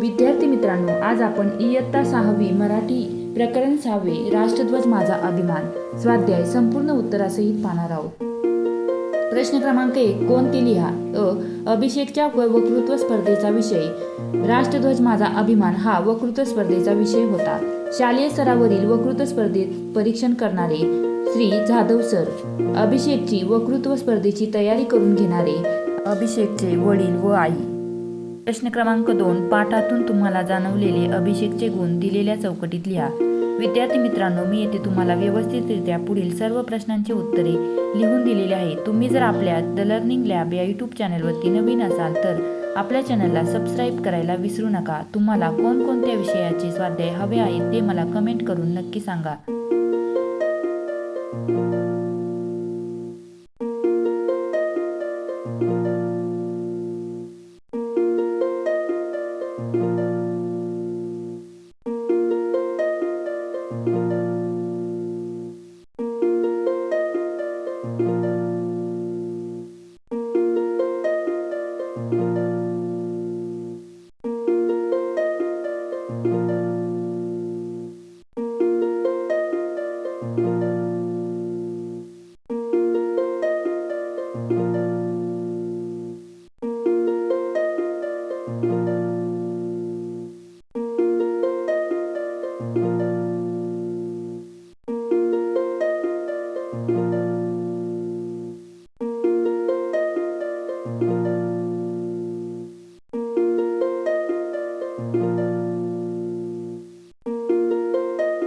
विद्यार्थी मित्रांनो, आज आपण इयत्ता 6वी मराठी प्रकरण 6वे राष्ट्रध्वज माझा अभिमान स्वाध्याय संपूर्ण उत्तरासहित पाहणार आहोत. प्रश्न क्रमांक 1. कोण ते लिहा. अभिषेकच्या वक्तृत्व स्पर्धेचा विषय राष्ट्रध्वज माझा अभिमान हा वक्तृत्व स्पर्धेचा विषय होता. शालेय स्तरावरील वक्तृत्व स्पर्धेत परीक्षण करणारे श्री जाधव सर, अभिषेकची वक्तृत्व स्पर्धेची तयारी करून घेणारे अभिषेकचे वडील व आई. प्रश्न क्रमांक 2. पाठातून तुम्हाला जाणवलेले अभिषेकचे गुण दिलेल्या चौकटीत लिहा. विद्यार्थी मित्रांनो, मी येथे तुम्हाला व्यवस्थितरित्या पुढील सर्व प्रश्नांची उत्तरे लिहून दिलेली आहे. तुम्ही जर आपल्या द लर्निंग लॅब या यूट्यूब चॅनलवरती नवीन असाल तर आपल्या चॅनलला सबस्क्राईब करायला विसरू नका. तुम्हाला कोणकोणत्या विषयाचे स्वाध्याय हवे आहेत ते मला कमेंट करून नक्की सांगा.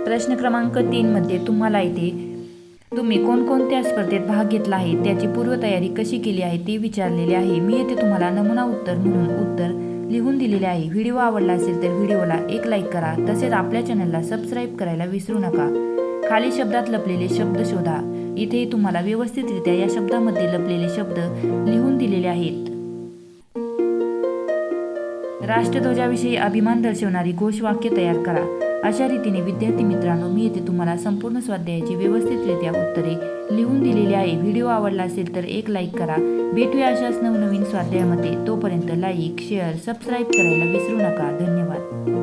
प्रश्न क्रमांक 3 मध्ये तुम्हाला इथे तुम्ही कोणकोणत्या स्पर्धेत भाग घेतला आहे त्याची पूर्वतयारी कशी केली आहे ते विचारलेले आहे. मी येथे तुम्हाला नमुना उत्तर म्हणून उत्तर लिहून दिलेले आहे. व्हिडिओ आवडला असेल तर व्हिडिओला एक लाईक करा. तसेच आपल्या चॅनलला सबस्क्राईब करायला विसरू नका. खाली शब्दात लपलेले शब्द शोधा. इथे तुम्हाला व्यवस्थितरित्या या शब्दामध्ये लपलेले शब्द लिहून दिलेले आहेत. राष्ट्रध्वजाविषयी अभिमान दर्शवणारी घोषवाक्य तयार करा. अशा रीतीने विद्यार्थी मित्रांनो, मी येथे तुम्हाला संपूर्ण स्वाध्यायाची व्यवस्थितरित्या उत्तरे लिहून दिलेली आहे. व्हिडिओ आवडला असेल तर एक लाईक करा. भेटूया अशाच नवनवीन स्वाध्यायामध्ये. तोपर्यंत लाईक, शेअर, सबस्क्राईब करायला विसरू नका. धन्यवाद.